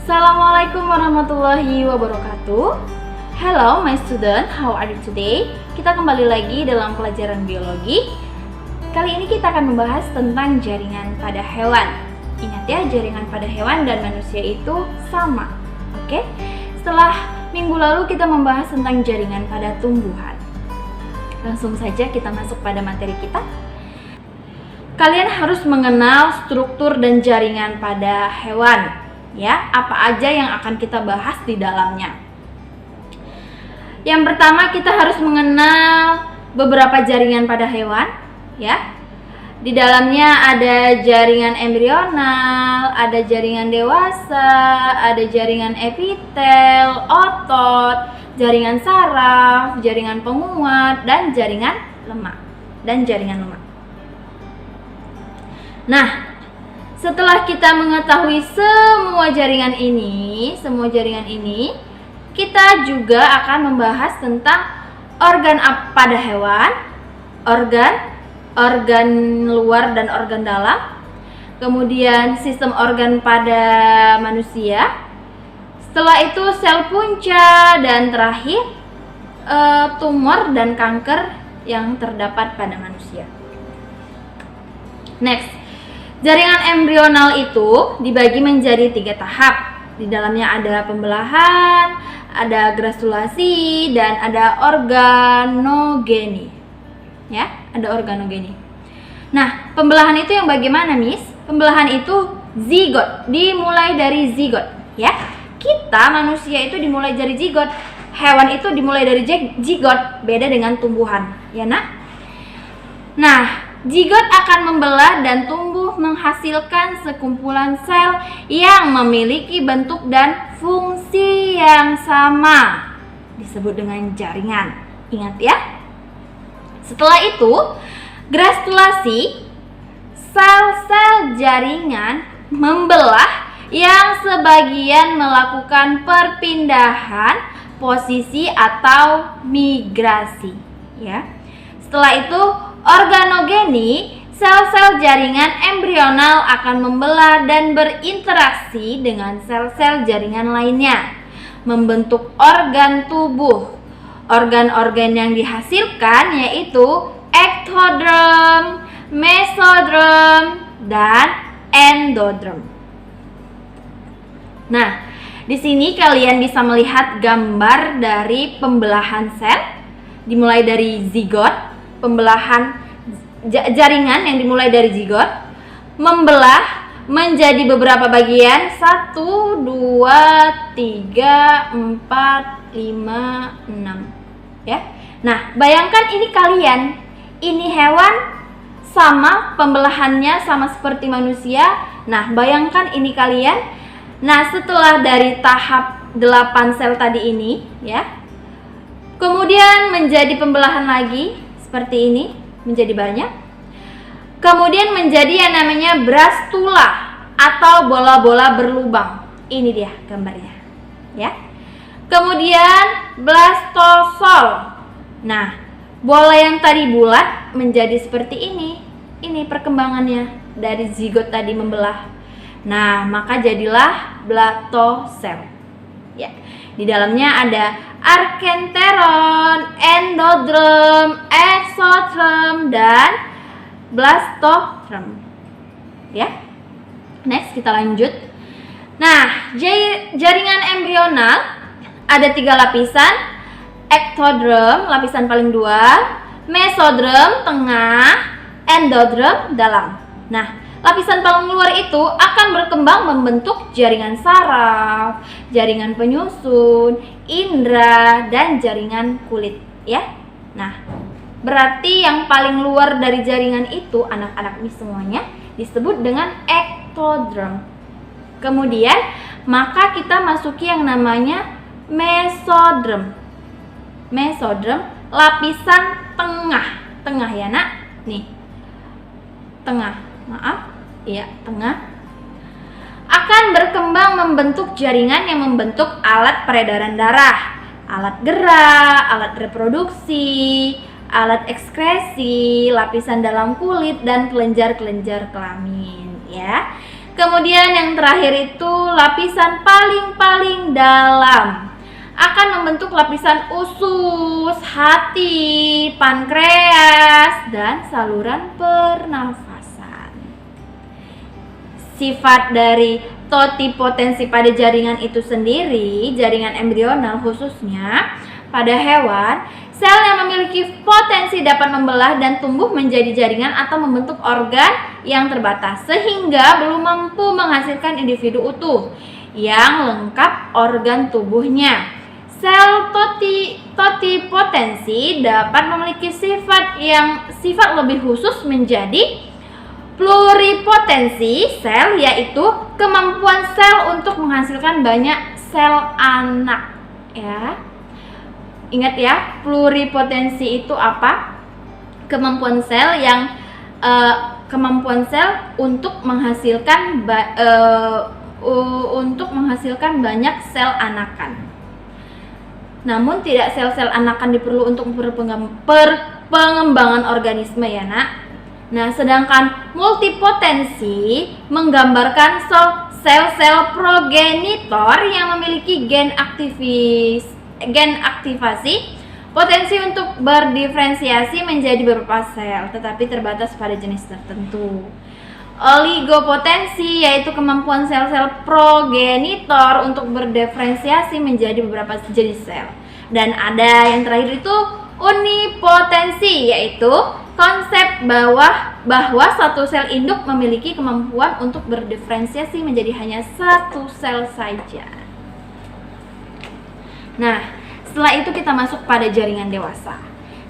Assalamualaikum warahmatullahi wabarakatuh. Hello my student, how are you today? Kita kembali lagi dalam pelajaran biologi. Kali ini kita akan membahas tentang jaringan pada hewan. Ingat ya, jaringan pada hewan dan manusia itu sama. Oke? Setelah minggu lalu kita membahas tentang jaringan pada tumbuhan. Langsung saja kita masuk pada materi kita. Kalian harus mengenal struktur dan jaringan pada hewan. Ya, apa aja yang akan kita bahas di dalamnya. Yang pertama, kita harus mengenal beberapa jaringan pada hewan, ya. Di dalamnya ada jaringan embrional, ada jaringan dewasa, ada jaringan epitel, otot, jaringan saraf, jaringan penguat, dan jaringan lemak. Nah, setelah kita mengetahui semua jaringan ini, kita juga akan membahas tentang organ pada hewan, organ luar dan organ dalam, kemudian sistem organ pada manusia, setelah itu sel punca, dan terakhir tumor dan kanker yang terdapat pada manusia. Next. Jaringan embrional itu dibagi menjadi 3 tahap. Di dalamnya ada pembelahan, ada granulasi, dan ada organogeni. Ya, ada organogeni. Nah, pembelahan itu yang bagaimana, Miss? Pembelahan itu zigot, dimulai dari zigot, ya. Kita manusia itu dimulai dari zigot. Hewan itu dimulai dari zigot, beda dengan tumbuhan, ya, Nak? Nah, zigot akan membelah dan tumbuh menghasilkan sekumpulan sel yang memiliki bentuk dan fungsi yang sama, disebut dengan jaringan. Ingat ya. Setelah itu, granulasi, sel-sel jaringan membelah yang sebagian melakukan perpindahan posisi atau migrasi, ya. Setelah itu, organogeni, sel-sel jaringan embrional akan membelah dan berinteraksi dengan sel-sel jaringan lainnya, membentuk organ tubuh. Organ-organ yang dihasilkan yaitu ektodrem, mesodrem, dan endodrem. Nah, di sini kalian bisa melihat gambar dari pembelahan sel, dimulai dari zigot, pembelahan jaringan yang dimulai dari zigot, membelah menjadi beberapa bagian, 1, 2, 3, 4, 5, 6, ya. Nah, bayangkan ini kalian, ini hewan sama pembelahannya sama seperti manusia. Nah, bayangkan ini kalian. Nah, setelah dari tahap 8 sel tadi ini, ya, kemudian menjadi pembelahan lagi seperti ini, menjadi banyak. Kemudian menjadi yang namanya blastula atau bola-bola berlubang. Ini dia gambarnya, ya. Kemudian blastosol. Nah, bola yang tadi bulat menjadi seperti ini. Ini perkembangannya dari zigot tadi membelah. Nah, maka jadilah blattosel. Ya. Di dalamnya ada arkenteron, endodrem, exodrem, dan blastodrem. Ya. Next, kita lanjut. Nah, jaringan embrional ada 3 lapisan. Ektodrem, lapisan paling 2, mesodrem, tengah, endodrem, dalam. Nah, lapisan paling luar itu akan berkembang membentuk jaringan saraf, jaringan penyusun, indera, dan jaringan kulit, ya. Nah, berarti yang paling luar dari jaringan itu, anak-anak ini semuanya disebut dengan ektodrem. Kemudian, maka kita masuki yang namanya mesodrem. Mesodrem, lapisan tengah ya, Nak. Nih, tengah. Maaf, iya, tengah. Akan berkembang membentuk jaringan yang membentuk alat peredaran darah, alat gerak, alat reproduksi, alat ekskresi, lapisan dalam kulit, dan kelenjar-kelenjar kelamin, ya. Kemudian yang terakhir itu lapisan paling dalam akan membentuk lapisan usus, hati, pankreas, dan saluran pernafasan. Sifat dari totipotensi pada jaringan itu sendiri, jaringan embrional khususnya pada hewan, sel yang memiliki potensi dapat membelah dan tumbuh menjadi jaringan atau membentuk organ yang terbatas sehingga belum mampu menghasilkan individu utuh yang lengkap organ tubuhnya. Sel totipotensi dapat memiliki sifat lebih khusus menjadi pluripotensi sel, yaitu kemampuan sel untuk menghasilkan banyak sel anak, ya. Ingat ya, pluripotensi itu apa? Kemampuan sel untuk menghasilkan banyak sel anakan. Namun tidak sel-sel anakan diperlu untuk pengembangan organisme, ya nak. Nah, sedangkan multipotensi menggambarkan sel-sel progenitor yang memiliki gen aktivasi potensi untuk berdiferensiasi menjadi beberapa sel, tetapi terbatas pada jenis tertentu. Oligopotensi yaitu kemampuan sel-sel progenitor untuk berdiferensiasi menjadi beberapa jenis sel. Dan ada yang terakhir itu unipotensi, yaitu konsep bahwa satu sel induk memiliki kemampuan untuk berdiferensiasi menjadi hanya satu sel saja. Nah, setelah itu kita masuk pada jaringan dewasa.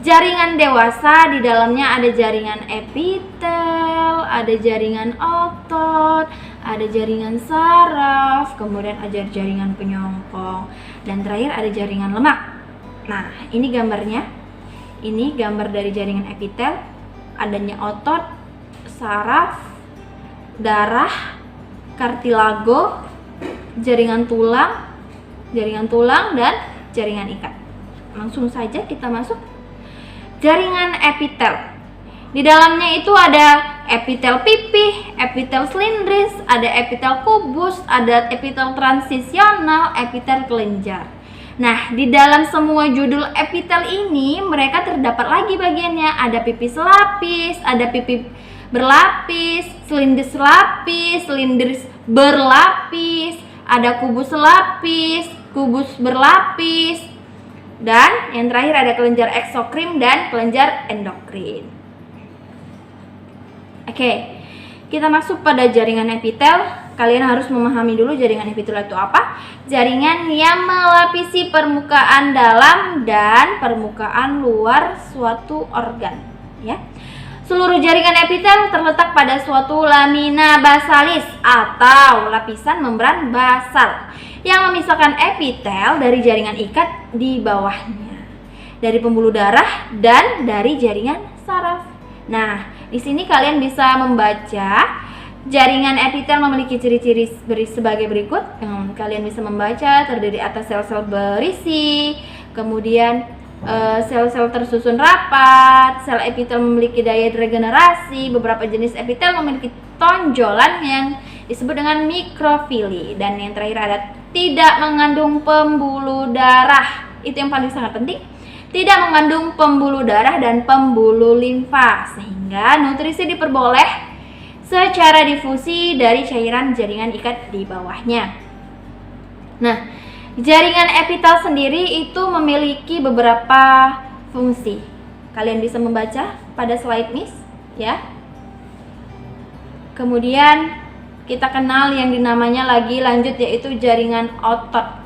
Jaringan dewasa di dalamnya ada jaringan epitel, ada jaringan otot, ada jaringan saraf, kemudian ada jaringan penyongkong, dan terakhir ada jaringan lemak. Nah, ini gambarnya. Ini gambar dari jaringan epitel, adanya otot, saraf, darah, kartilago, jaringan tulang, dan jaringan ikat. Langsung saja kita masuk jaringan epitel. Di dalamnya itu ada epitel pipih, epitel silindris, ada epitel kubus, ada epitel transisional, epitel kelenjar. Nah, di dalam semua judul epitel ini mereka terdapat lagi bagiannya. Ada pipih selapis, ada pipih berlapis, silindris selapis, silindris berlapis, ada kubus selapis, kubus berlapis, dan yang terakhir ada kelenjar eksokrin dan kelenjar endokrin. Oke, kita masuk pada jaringan epitel. Kalian harus memahami dulu jaringan epitel itu apa. Jaringan yang melapisi permukaan dalam dan permukaan luar suatu organ, ya. Seluruh jaringan epitel terletak pada suatu lamina basalis atau lapisan membran basal yang memisahkan epitel dari jaringan ikat di bawahnya, dari pembuluh darah dan dari jaringan saraf. Nah, di sini kalian bisa membaca jaringan epitel memiliki ciri-ciri sebagai berikut. Kalian bisa membaca terdiri atas sel-sel berisi, kemudian sel-sel tersusun rapat, sel epitel memiliki daya regenerasi, beberapa jenis epitel memiliki tonjolan yang disebut dengan mikrofili, dan yang terakhir ada tidak mengandung pembuluh darah. Itu yang paling sangat penting. Tidak mengandung pembuluh darah dan pembuluh limfa, sehingga nutrisi diperboleh secara difusi dari cairan jaringan ikat di bawahnya. Nah, jaringan epitel sendiri itu memiliki beberapa fungsi. Kalian bisa membaca pada slide Miss, ya. Kemudian kita kenal yang dinamanya lagi lanjut, yaitu jaringan otot.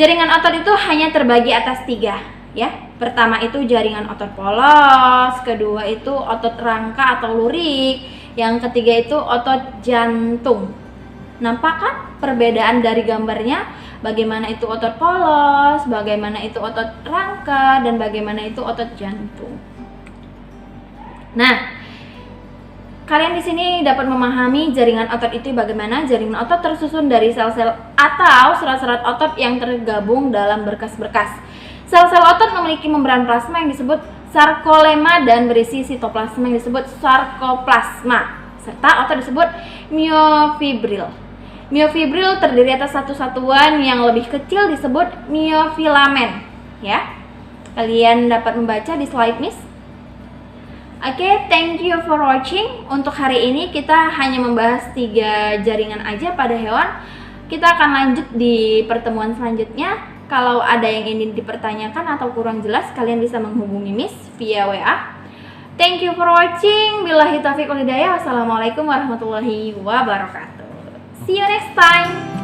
Jaringan otot itu hanya terbagi atas 3, ya. Pertama itu jaringan otot polos, kedua itu otot rangka atau lurik, yang ketiga itu otot jantung. Nampak kan perbedaan dari gambarnya? Bagaimana itu otot polos, bagaimana itu otot rangka, dan bagaimana itu otot jantung. Nah, kalian di sini dapat memahami jaringan otot itu bagaimana. Jaringan otot tersusun dari sel-sel atau serat-serat otot yang tergabung dalam berkas-berkas. Sel-sel otot memiliki membran plasma yang disebut sarkolema dan berisi sitoplasma yang disebut sarkoplasma. serta atau disebut miofibril. Miofibril terdiri atas satu satuan yang lebih kecil disebut miofilamen, ya. Kalian dapat membaca di slide Miss. Oke, thank you for watching. Untuk hari ini kita hanya membahas 3 jaringan aja pada hewan. Kita akan lanjut di pertemuan selanjutnya. Kalau ada yang ingin dipertanyakan atau kurang jelas, kalian bisa menghubungi Miss via WA. Thank you for watching. Billahi taufiq wal hidayah. Wassalamualaikum warahmatullahi wabarakatuh. See you next time.